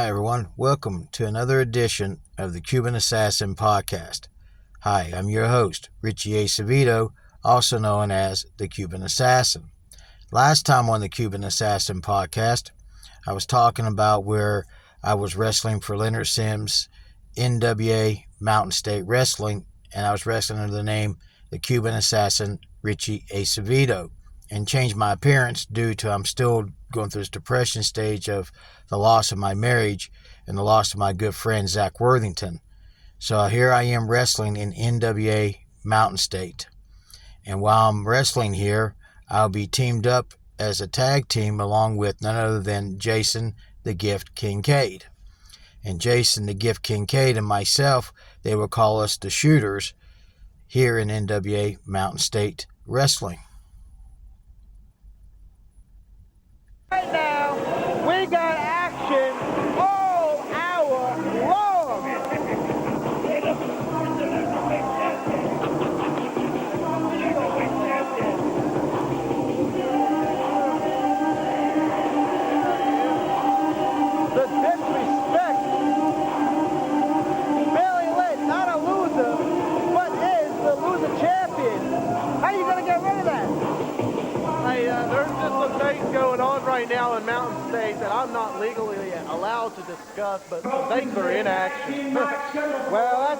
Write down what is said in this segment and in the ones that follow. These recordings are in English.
Hi, everyone. Welcome to another edition of the Cuban Assassin Podcast. Hi, I'm your host, Richie Acevedo, also known as the Cuban Assassin. Last time on the Cuban Assassin Podcast, I was talking about where I was wrestling for Leonard Sims, NWA Mountain State Wrestling, and I was wrestling under the name the Cuban Assassin Richie Acevedo, and changed my appearance due to I'm still going through this depression stage of the loss of my marriage and the loss of my good friend Zach Worthington. So here I am wrestling in NWA Mountain State. And while I'm wrestling here, I'll be teamed up as a tag team along with none other than Jason the Gift Kincaid. And Jason the Gift Kincaid and myself, they will call us the Shooters here in NWA Mountain State Wrestling. Right now, we got action all hour long. The disrespect. Barely lit, not a loser, but is the loser champion. How are you going to get rid of that? Hey, there's just some things going on right now in Mountain State that I'm not legally allowed to discuss, but some things are in action. Well,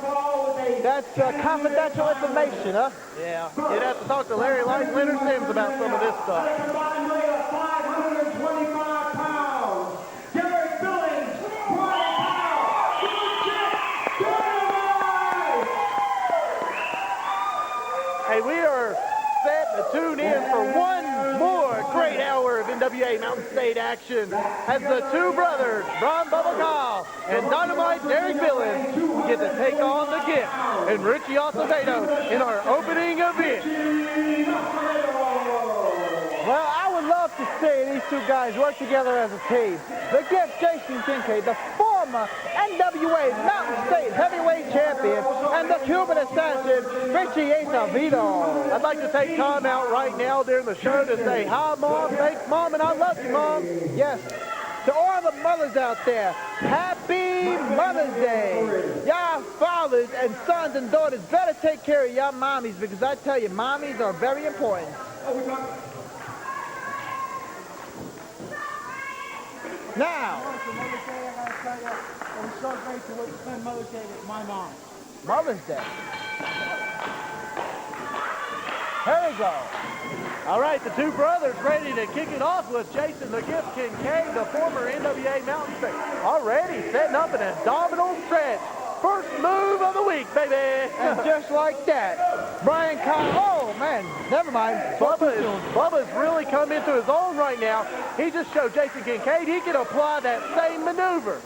that's confidential information, huh? Yeah. You'd have to talk to Larry like Leonard Sims about some of this stuff. Everybody weigh 525 pounds. Derek Billings, 20 pounds. Hey, we are set to tune in for one more great hour of NWA Mountain State action as the two brothers, Ron Bubba Kyle and Dynamite Derek Billings, get to take on the Gift and Richie Acevedo in our opening event. Well, I would love to see these two guys work together as a team. The Gift, Jason Kincaid, the former NWA Mountain State Heavyweight Champion, and the Cuban Assassin, Richie Acevedo. I'd like to take time out right now during the show to say, hi, Mom, thanks, Mom, and I love you, Mom. Yes. To all the mothers out there, happy Mother's Day. Y'all fathers and sons and daughters better take care of y'all mommies, because I tell you, mommies are very important. Now, Mother's Day, I gotta tell you, I was so grateful to spend Mother's Day with my mom. Mother's Day. Here we go. All right, the two brothers ready to kick it off with Jason the Gift Kincaid, the former NWA Mountain State. Already setting up an abdominal stretch. First move of the week, baby. And just like that, Brian Kyle, oh man, never mind. Bubba's really come into his own right now. He just showed Jason Kincaid he can apply that same maneuver.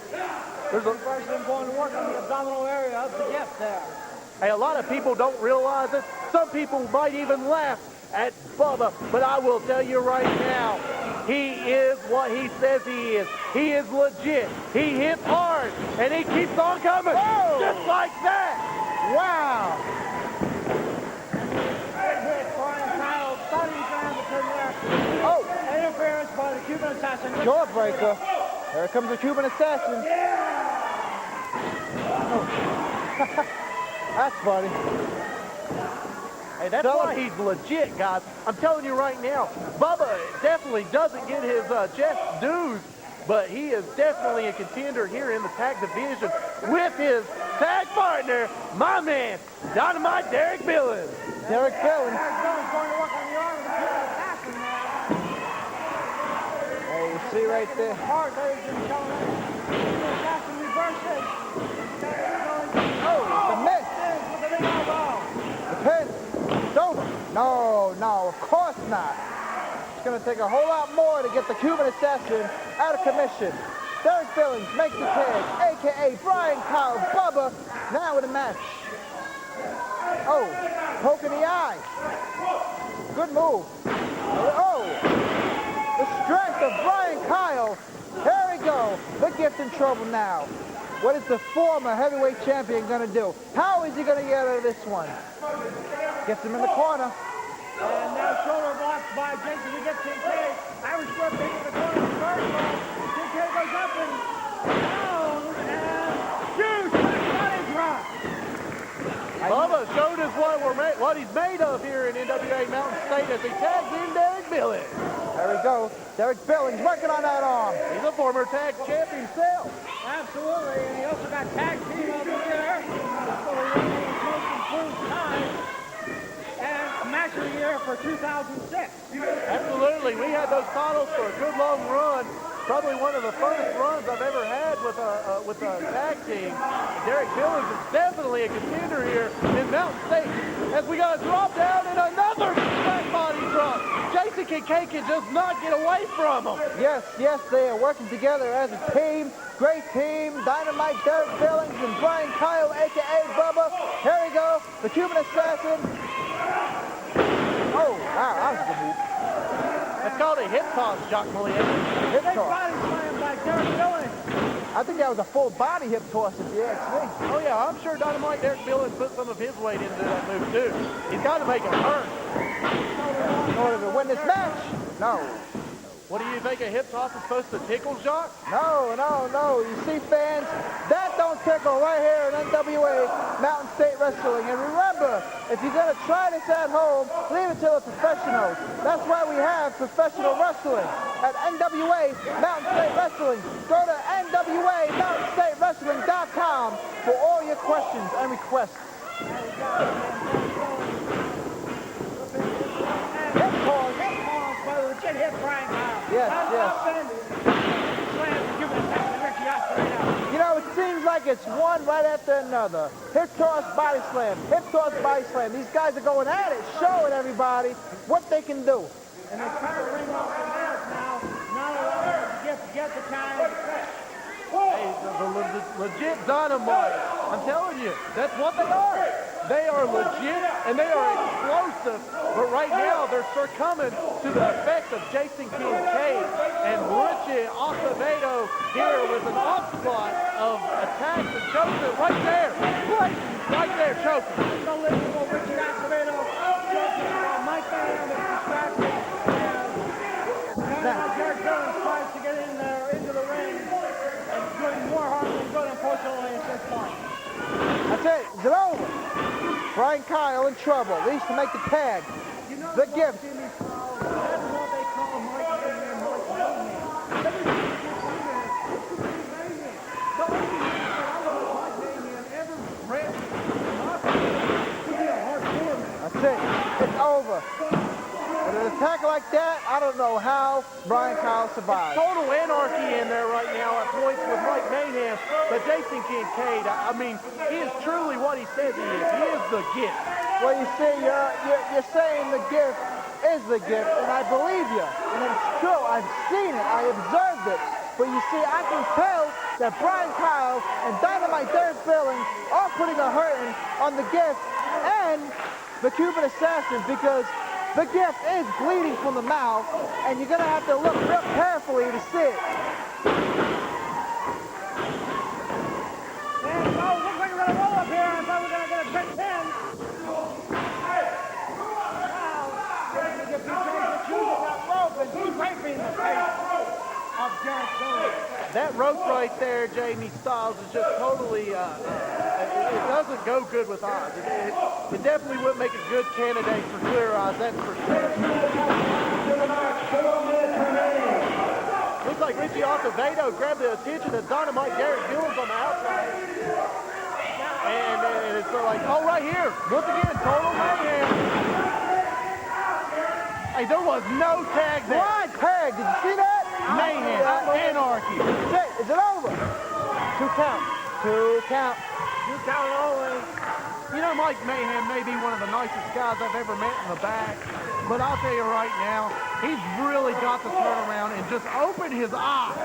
There's a person going to work on the abdominal area of the Gift there. Hey, a lot of people don't realize it. Some people might even laugh at Bubba, but I will tell you right now, he is what he says he is. He is legit. He hits hard, and he keeps on coming. Whoa. Just like that. Wow. Brian Kyle starting to have to turn left. Oh, Interference by the Cuban Assassin. jawbreaker. Here comes the Cuban Assassin. Oh. That's funny. Hey, that's why he's legit, guys. I'm telling you right now, Bubba definitely doesn't get his just dues, but he is definitely a contender here in the tag division with his tag partner, my man, Dynamite Derek Billings. Derek Billings. Derek Billings going to work on the arm of the Cuban Assassin now. Hey, you see right there. Hard, ladies and gentlemen. Cuban Assassin reverses. Oh, the miss. With the big elbow. The pin. It's over. No, of course not. It's going to take a whole lot more to get the Cuban Assassin out of commission. Derek Billings makes the tag, a.k.a. Brian Kyle Bubba, now in the match. Oh, poke in the eye. Good move. Oh, the strength of Brian Kyle. Here we go. The Gift in trouble now. What is the former heavyweight champion going to do? How is he going to get out of this one? Gets him in the corner. And now shoulder blocks by Jason. We get Kincaid. Irish whip into the corner. First ball. Kincaid goes up and now showed us what he's made of here in NWA Mountain State as he tags in Derek Billings. There we go. Derek Billings working on that arm. He's a former tag champ himself. Absolutely, and he also got tag team of the year for the most improved time and a match of the year for 2006. Absolutely. We had those titles for a good long run. Probably one of the funnest runs I've ever had with a tag team. Derek Billings is definitely a contender here in Mountain State. As we got a drop down and another back body drop. Jason Kincaid can just not get away from him. Yes, they are working together as a team. Great team. Dynamite, Derek Billings, and Brian Kyle, a.k.a. Bubba. Here we go. The Cuban Assassin. Oh, wow, that was a good move. That's called a hip toss, Jacques Mollier. Hip Big toss. body slam by Derek Billings. I think that was a full body hip toss if you ask me. Oh yeah, I'm sure Dynamite Derek Billings put some of his weight into that move too. He's got to make it hurt. In order to win this match. No. What do you think a hip toss is supposed to tickle, Jacques? No. You see, fans, that don't tickle right here in NWA Mountain State Wrestling. And remember, if you're going to try this at home, leave it to the professionals. That's why we have professional wrestling at NWA Mountain State Wrestling. Go to NWAMountainStateWrestling.com for all your questions and requests. Hip toss. Legit hit Brian Kyle. Yes. You know, it seems like it's one right after another. Hip toss, body slam. Hip toss, body slam. These guys are going at it, showing everybody what they can do. And they're trying to ring off the mask now, not allowing them to get the time. Hey, the legit Dynamite. I'm telling you, that's what they are. They are legit and they are explosive. But right now, they're succumbing to the effects of Jason Kincaid and Richie Acevedo here with an onslaught of attacks and choking right there. Right there, choking. Unbelievable, Richie Acevedo choking Mike Van is distracted. And Derek Billings tries to get in there into the ring and doing more harm than good, unfortunately, at this point. That's it. Is it over? Brian Kyle in trouble. Leads to make the tag. You know The gift. Jimmy Fowler, that's what they call Mike Mayhem. The only thing that I know Mike Mayhem ever read to be a hardcore man. That's it. It's over. With an attack like that, I don't know how Brian Kyle survived. Total anarchy in there right now at points with Mike Mayhem. But Jason Kincaid, I mean, he is truly what he says he is. He is the gift. Well, you see, you're saying the gift is the gift, and I believe you. And it's true. I've seen it. I observed it. But you see, I can tell that Brian Kyle and Dynamite Derek Billings are putting a hurting on the gift and the Cuban Assassin, because the gift is bleeding from the mouth, and you're going to have to look real carefully to see it. And so it looks like we're going to roll up here. I thought we were going to get a quick pin. Now, trying to get BJ using that rope and scraping the face of Derek Billings. That rope right there, Jamie Styles, is just totally, it doesn't go good with eyes. It definitely wouldn't make a good candidate for clear eyes, that's for sure. Looks like Richie Acevedo grabbed the attention of Dynamite Derek Billings on the outside. And it's like, oh, right here, once again, total mayhem. Hey, there was no tag there. What tag? Did you see that? Mayhem, anarchy. Is it over? 2 count. 2 count. 2 count only. You know, Mike Mayhem may be one of the nicest guys I've ever met in the back, but I'll tell you right now, he's really got to turn around and just open his eyes.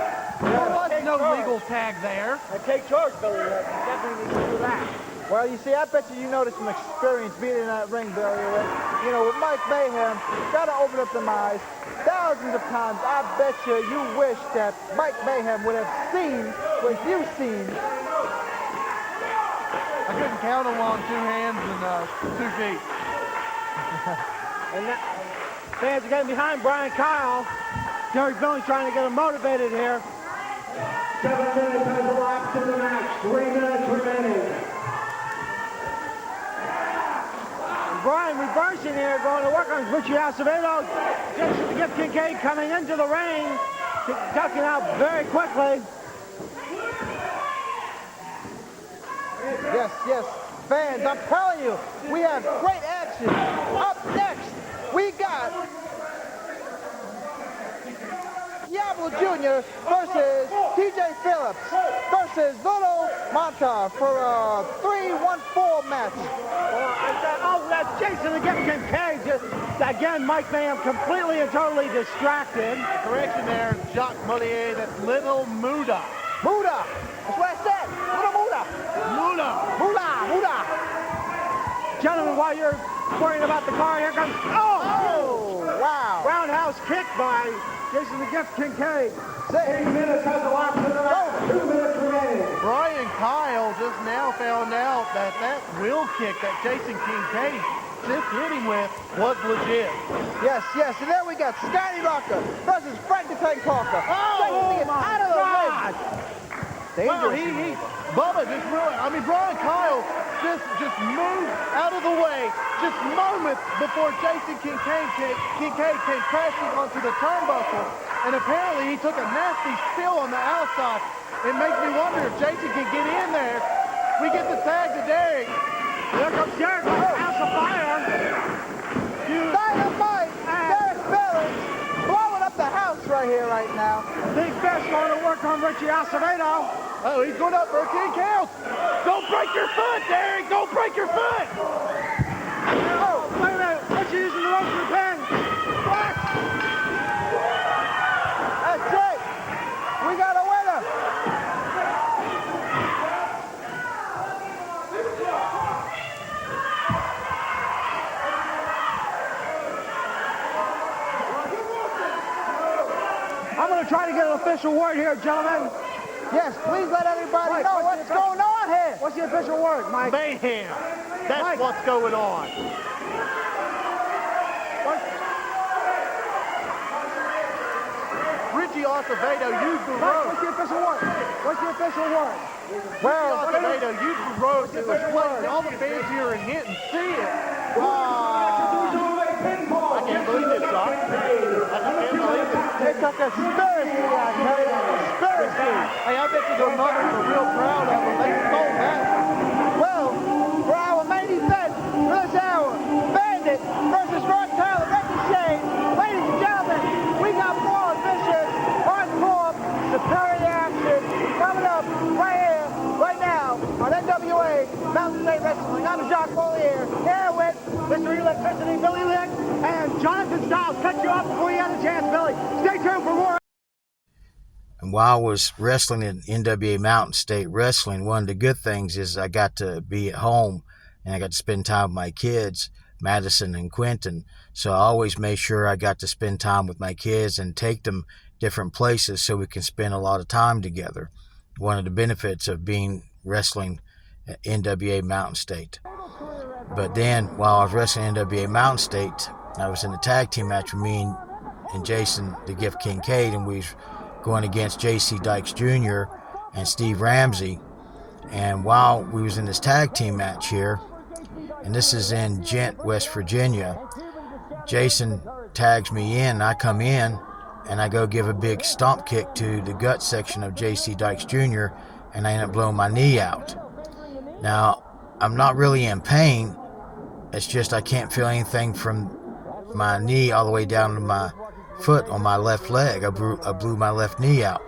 There was no legal tag there. And take charge, Billy. Definitely needs to do that. Well, you see, I bet you know this from experience being in that ring, Billy. You know, with Mike Mayhem, got to open up them eyes. Thousands of times, I bet you wish that Mike Mayhem would have seen what you've seen. I couldn't count them on 2 hands and 2 feet. And that, fans are getting behind Brian Kyle. Derek Billings trying to get him motivated here. 7 minutes has elapsed in the match. 3 minutes remaining. action here, going to work on Richie Acevedo. Jason the Gift Kincaid coming into the ring, ducking out very quickly. Yes, fans, I'm telling you, we have great action. Up next, we got Diablo Jr. versus TJ Phillips versus Little Manta for a 3-1-4 match. That's Jason the Gift Kincaid. Again, Mike Mayhem completely and totally distracted. Correction there, Jacques Mollier, that's Little Muda. Muda! That's what I said! Little Muda! Muda! Gentlemen, while you're worrying about the car, here comes... Oh, wow! Roundhouse kick by Jason the Gift Kincaid. 8 minutes has elapsed in the match. 2 minutes remaining. Brian Kyle just now found out that wheel kick that Jason Kincaid just hit him with was legit. Yes, and then we got Scotty Rocker versus Frank the Tank Parker. Oh, my out of the God! Well, Bubba just really, Brian Kyle just moved out of the way just moments before Jason Kincaid came crashing onto the turnbuckle, and apparently he took a nasty spill on the outside. It makes me wonder if Jason can get in there. We get the tag to Derek. Here comes Derek with a house of fire. Dynamite! Derek Billings blowing up the house right here, right now. Big Fish going to work on Richie Acevedo. Oh, he's going up for a king count. Don't break your foot, Derek! Don't break your foot! Oh, wait a minute. Richie using the ropes for the pin. What? That's it. We got a winner. I'm going to try to get an official word here, gentlemen. Yes, please let everybody Mike, know what's going on here. What's the official word, Mike? Mayhem. That's Mike. what's going on. Richie Acevedo used the Mike, rope. what's the official word? What's the official word? Well, Acevedo used the rope. It was playing. All the fans here in Hinton see it. I can't believe it, Doc. I can't believe it. It's a conspiracy, I tell you. Conspiracy. Hey, I bet you the mothers are real proud of them. They stole that. Well, for our main event for this hour, Bandit versus Ron Tyler, Ricochet. Ladies and gentlemen, we got more vicious, hardcore, superior action coming up right here, right now on NWA Mountain State Wrestling. I'm Jacques Mollier, here with Mr. Electricity, Billy Lick, and Jonathan Styles. Cut you off before you had a chance, Billy. Stay tuned for more. And while I was wrestling in NWA Mountain State Wrestling, one of the good things is I got to be at home and I got to spend time with my kids, Madison and Quentin. So I always made sure I got to spend time with my kids and take them different places so we can spend a lot of time together. One of the benefits of being wrestling at NWA Mountain State. But then while I was wrestling NWA Mountain State, I was in a tag team match with me and Jason the Gift Kincaid, and we was going against J.C. Dykes Jr. and Steve Ramsey. And while we was in this tag team match here, and this is in Gent, West Virginia, Jason tags me in, and I come in, and I go give a big stomp kick to the gut section of J.C. Dykes Jr., and I end up blowing my knee out. Now, I'm not really in pain. It's just I can't feel anything from my knee all the way down to my foot on my left leg. I blew my left knee out.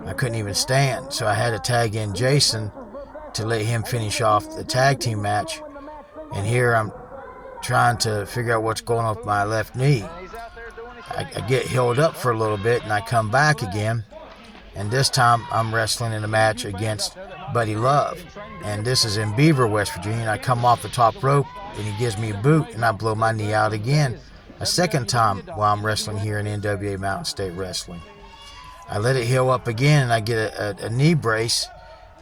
I couldn't even stand, so I had to tag in Jason to let him finish off the tag team match. And here I'm trying to figure out what's going on with my left knee. I get healed up for a little bit, and I come back again. And this time I'm wrestling in a match against Buddy Love. And this is in Beaver, West Virginia. And I come off the top rope, and he gives me a boot, and I blow my knee out again. A second time while I'm wrestling here in NWA Mountain State Wrestling. I let it heal up again, and I get a knee brace.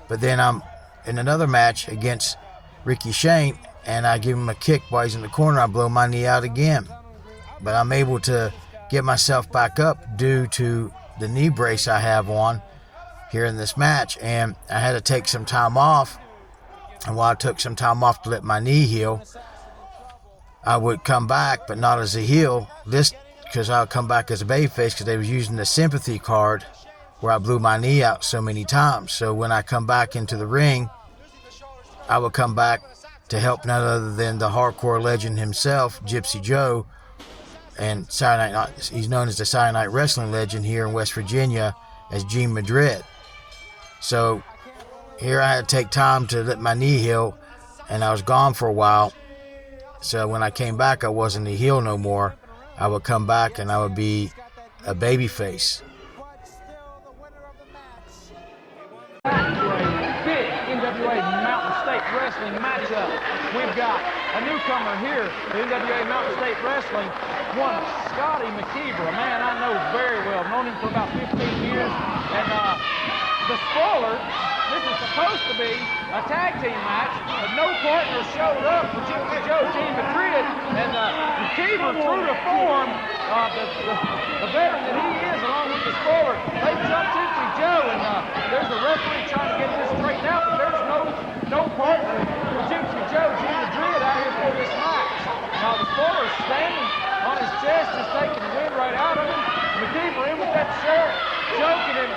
But then I'm in another match against Ricky Shane, and I give him a kick while he's in the corner. I blow my knee out again. But I'm able to get myself back up due to the knee brace I have on here in this match. And I had to take some time off. And while I took some time off to let my knee heal, I would come back, but not as a heel. This, because I would come back as a babyface because they was using the sympathy card where I blew my knee out so many times. So when I come back into the ring, I would come back to help none other than the hardcore legend himself, Gypsy Joe, and Saturday Night, he's known as the Saturday Night Wrestling legend here in West Virginia as Gene Madrid. So here I had to take time to let my knee heal, and I was gone for a while. So when I came back, I wasn't a heel no more. I would come back and I would be a baby face. Big NWA Mountain State Wrestling matchup. We've got a newcomer here to NWA Mountain State Wrestling, one Scotty McKeever, a man I know very well. Known him for about 15 years. And the spoiler, this is supposed to be a tag team match, but no partner showed up for Gypsy Joe, Gene Madrid, and McKeever, true to form, the veteran that he is, along with the spoiler, they jumped Gypsy Joe, and there's a referee trying to get this straightened out, but there's no partner for Gypsy Joe, Gene Madrid, out here for this match. Now the spoiler's standing on his chest, just taking the wind right out of him. McKeever in with that shirt, joking him.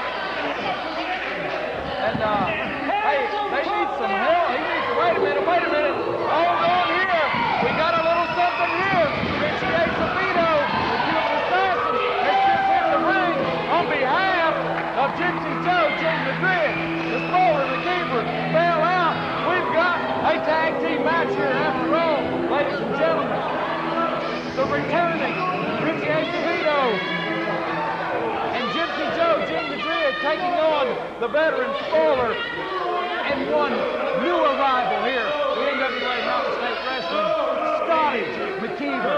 And, hey, they need some help. He needs to, wait a minute. Hold on here. We got a little something here. Richie Acevedo, the Cuban assassin, has just hit the ring on behalf of Gypsy Joe, Gene Madrid. The spoiler, McKeever, fell out. We've got a tag team match here after all, ladies and gentlemen. The returning Richie Acevedo and Gypsy Joe, Gene Madrid, taking on the veteran spoiler and one new arrival here in NWA Mountain State Wrestling, Scotty McKeever.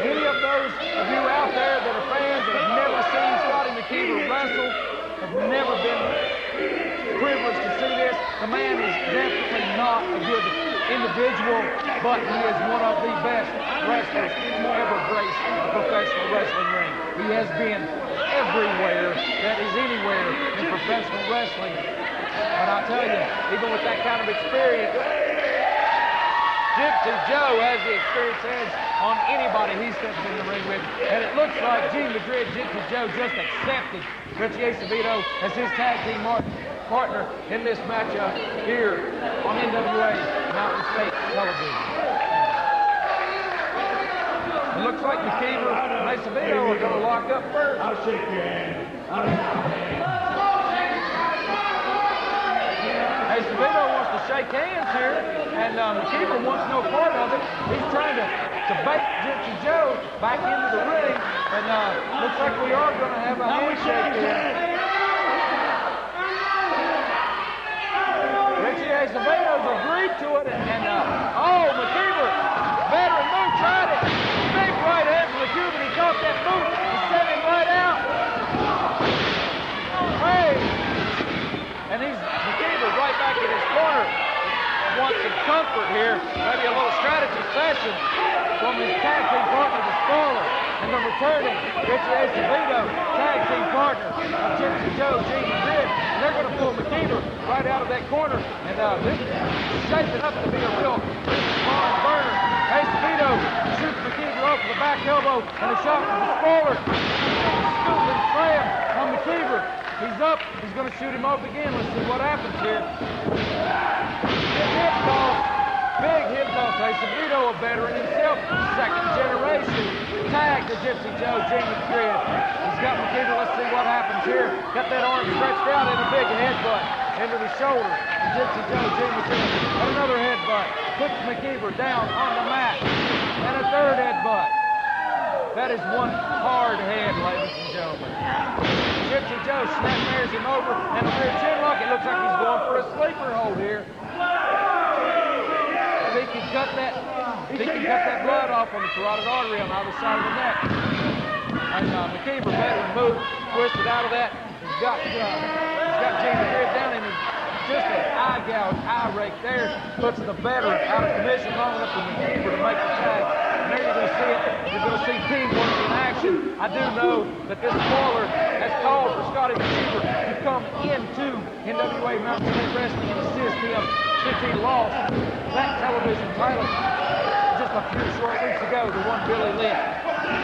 Any of those of you out there that are fans that have never seen Scotty McKeever wrestle, have never been privileged to see this, the man is definitely not a good individual, but he is one of the best wrestlers to ever grace a professional wrestling ring. He has been everywhere that is anywhere in professional wrestling. But I tell you, even with that kind of experience, Gypsy Joe has the experience edge on anybody he steps in the ring with. And it looks like Gene Madrid, Gypsy Joe, just accepted Richie Acevedo as his tag team partner in this matchup here on NWA Mountain State Television. It looks like McKeever and Acevedo are going to lock up first. I'll shake your hand. Acevedo wants to shake hands here, and McKeever wants no part of it. He's trying to bait Gypsy Joe back into the ring, and looks like we are going to have a handshake here. Richie Acevedo's agreed to it, and McKeever, veteran move, tried it. Big right hand from the Cuban. He caught that boot and sent him right out. Hey! And he's McKeever right back in his corner. Wants some comfort here. Maybe a little strategy session from his tag team partner, the spoiler. And the returning Richie Acevedo, tag team partner of Gypsy Joe, Gene Madrid. And they're going to pull McKeever right out of that corner. And this is shaping up to be a real barn burner. Acevedo shoots McKeever off with a back elbow and a shot from the spoiler. Scoop and slam on McKeever. He's up. He's going to shoot him off again. Let's see what happens here. Big hip toss. Big hip toss. Acevedo, a veteran himself, second generation. Tag to Gypsy Joe, Gene Madrid. He's got McKeever. Let's see what happens here. Got that arm stretched out and a big headbutt into the shoulder. Gypsy Joe, Gene Madrid. And another headbutt. Puts McKeever down on the mat. And a third headbutt. That is one hard head, ladies and gentlemen. Gypsy Joe snap-mares him over, and a rear chin lock. It looks like he's going for a sleeper hold here. If he can cut that blood off on the carotid artery on either side of the neck. And McKeever, veteran move, twisted out of that. He's got Gene Madrid down in his just an eye gouge, eye rake there, puts the veteran out of commission long enough for McKeever to make the tag. And there you're going to see it. You're going to see teamwork in action. I do know that this spoiler has called for Scotty McKeever to come into NWA Mountain State Wrestling and assist him since he lost that television title just a few short weeks ago to one Billy Lynn.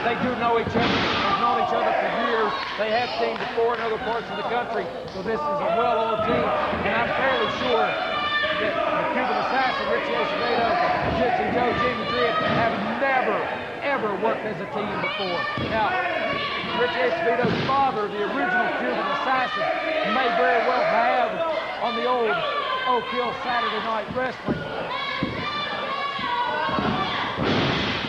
They do know each other. They've known each other for years. They have teamed before in other parts of the country, so this is a well-oiled team. And I'm fairly sure that the Cuban Assassin, Richie Acevedo, and Gypsy Joe, Jimmy Madrid have never, ever worked as a team before. Now, Richie Acevedo's father, the original Cuban Assassin, may very well have on the old Oak Hill Saturday Night Wrestling.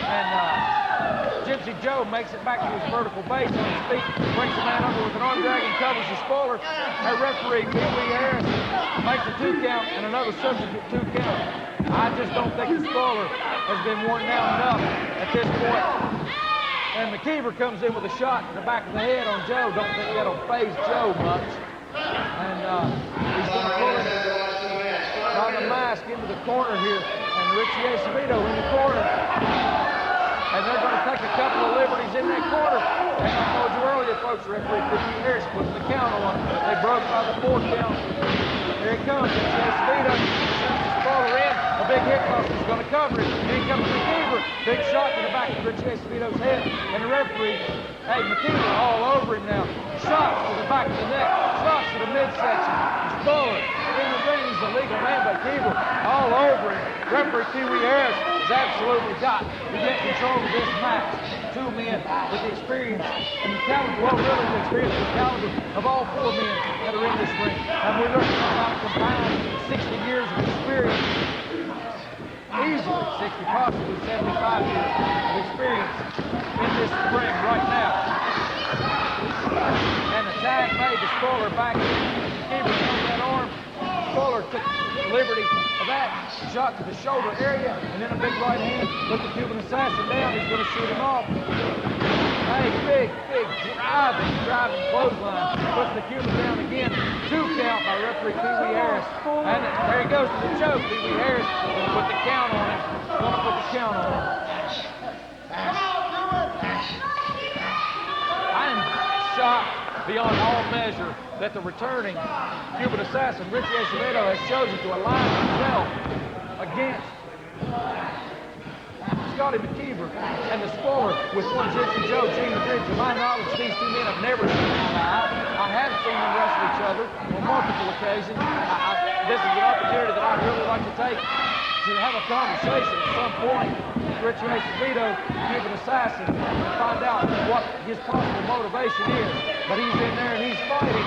And Gypsy Joe makes it back to his vertical base on his feet, brings the man over with an arm drag and covers the spoiler. Our referee, Pee Wee Harris, makes a 2 count and another substitute 2 count. I just don't think the spoiler has been worn down enough at this point. And McKeever comes in with a shot in the back of the head on Joe. Don't think that'll faze Joe much. And he's going to pull him on the mask into the corner here. And Richie Acevedo in the corner. And they're going to take a couple of liberties in that corner. And I told you earlier, folks, referee Pee Wee Harris putting the count on. They broke by the 4 count. Here he comes. Richie Acevedo shoots the spoiler in. A big hip toss is going to cover it. Here he comes McKeever. Big shot to the back of Richie Acevedo's head. And the referee, hey, McKeever all over him now. Shots to the back of the neck. Shots to the midsection. Spoiler in the ring. He's a legal man, but McKeever all over him. Referee Pee Wee Harris has absolutely got to get control of this match. 2 men with the experience and the talent, well, really the experience and the talent of all 4 men that are in this ring. And we're looking at about a combined 60 years of experience. Easily 60, possibly 75 years of experience in this ring right now. And the tag made the spoiler back in. Keeper on that arm. Spoiler took the liberty of that. Shot to the shoulder area, and then a big right hand. Put the Cuban Assassin down. He's going to shoot him off. Hey, big driving clothesline. Puts the Cuban down again. 2 count by referee Pee Wee Harris. And there he goes to the choke. Pee Wee Harris going to put the count on him. Going to put the count on him. I am shocked beyond all measure that the returning Cuban Assassin, Richie Acevedo, has chosen to align himself against Scotty McKeever and the spoiler with one Gypsy Joe, Gene Madrid. To my knowledge, these 2 men have never seen eye to eye. I have seen them wrestle each other on multiple occasions. This is an opportunity that I'd really like to take to have a conversation at some point with Richie Acevedo, Cuban Assassin, and find out what his possible motivation is. But he's in there and he's fighting.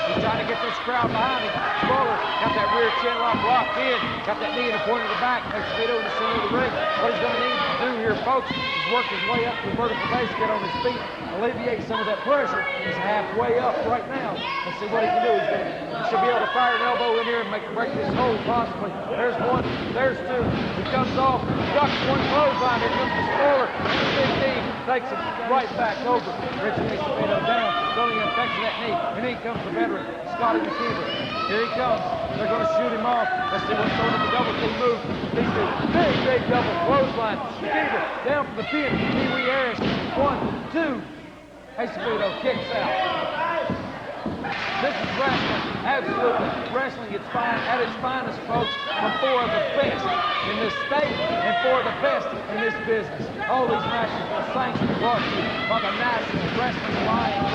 He's trying to get this crowd behind him. Spoiler got that rear chin lock locked in, got that knee in the point of the back. Acevedo in the center of the ring. What he's going to need to do here, folks, is work his way up to the vertical base, get on his feet, alleviate some of that pressure. He's halfway up right now. Let's see what he can do. He should be able to fire an elbow in here and break this hold possibly. There's 1, there's 2. He comes off, ducks 1 clothesline. Here comes the spoiler. And the big knee takes him right back over. Richie Acevedo down, don't even affect that knee. And in comes the veteran, Scotty McKeever. Here he comes. They're going to shoot him off. Let's see what's going to the double team move. These 2, big double clothesline. McKeever down from the pin. Pee Wee Harris. 1, 2. Acevedo kicks out. This is wrestling, absolutely. Wrestling at its finest, folks, from 4 of the best in this state and 4 of the best in this business. All these matches are sanctioned and brought to you by the National Wrestling Alliance,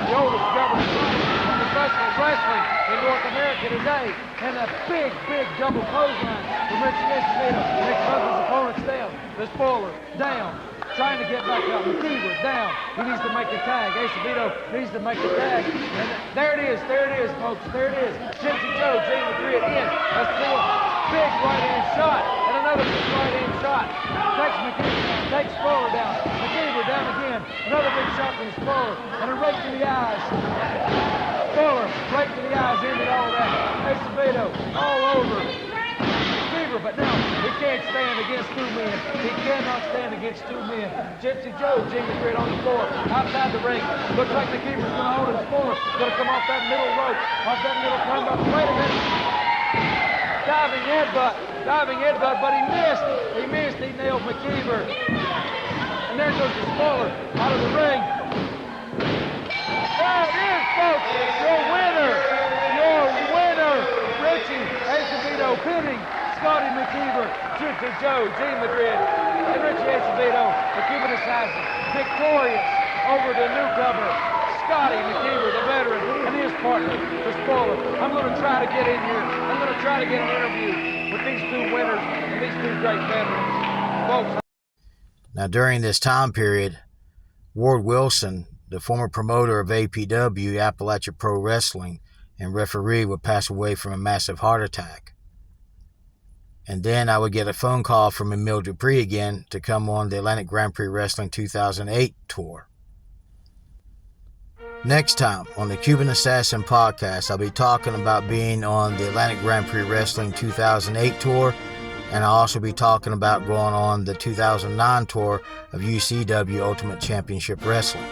the oldest governing body of professional wrestling in North America today. And a big double clothesline from Richie Acevedo. Nick Cousins' opponent's down. The spoiler down. Trying to get back up. McKeever down. He needs to make the tag. Acevedo needs to make the tag. And there it is, folks. There it is. Gypsy Joe, Gene Madrid in. That's 4. Big right-hand shot. And another big right-hand shot. Takes McKeever. Takes Spoiler down. McKeever down again. Another big shot from Spoiler. And a rake to the eyes. Spoiler, rake to the eyes, ended all that. Acevedo all over. But now he can't stand against 2 men. He cannot stand against 2 men. Gypsy Joe, Jimmy Madrid on the floor, outside the ring. Looks like McKeever's going to hold his floor. Going to come off that middle rope, off that middle turnbuckle. Wait a minute. Diving headbutt, but he missed. He nailed McKeever. And there goes the spoiler out of the ring. There it is, folks. Your winner, Richie Acevedo, pinning Scotty McKeever, Juicy Joe, Gene Madrid, and Richie Acevedo, the Cuban Assassin, victorious over the newcomer, Scotty McKeever, the veteran, and his partner, the spoiler. I'm going to try to get in here. I'm going to try to get an interview with these two winners and these two great veterans. Folks. Now, during this time period, Ward Wilson, the former promoter of APW, Appalachia Pro Wrestling, and referee, would pass away from a massive heart attack. And then I would get a phone call from Emile Dupree again to come on the Atlantic Grand Prix Wrestling 2008 tour. Next time on the Cuban Assassin podcast, I'll be talking about being on the Atlantic Grand Prix Wrestling 2008 tour, and I'll also be talking about going on the 2009 tour of UCW Ultimate Championship Wrestling.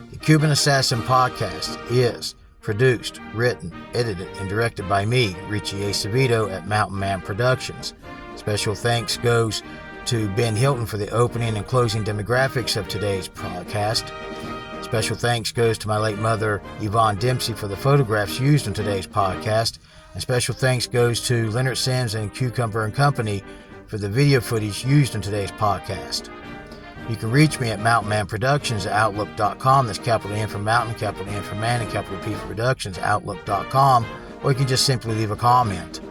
The Cuban Assassin podcast is produced, written, edited, and directed by me, Richie Acevedo at Mountain Man Productions. Special thanks goes to Ben Hilton for the opening and closing demographics of today's podcast. Special thanks goes to my late mother, Yvonne Dempsey, for the photographs used in today's podcast. And special thanks goes to Leonard Sims and Cucumber & Company for the video footage used in today's podcast. You can reach me at Mountain Man Productions at Outlook.com. That's capital M for Mountain, capital M for Man, and capital P for Productions, Outlook.com. Or you can just simply leave a comment.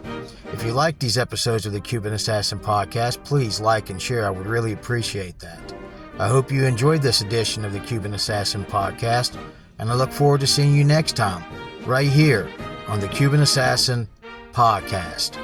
If you like these episodes of the Cuban Assassin podcast, please like and share. I would really appreciate that. I hope you enjoyed this edition of the Cuban Assassin podcast, and I look forward to seeing you next time, right here on the Cuban Assassin podcast.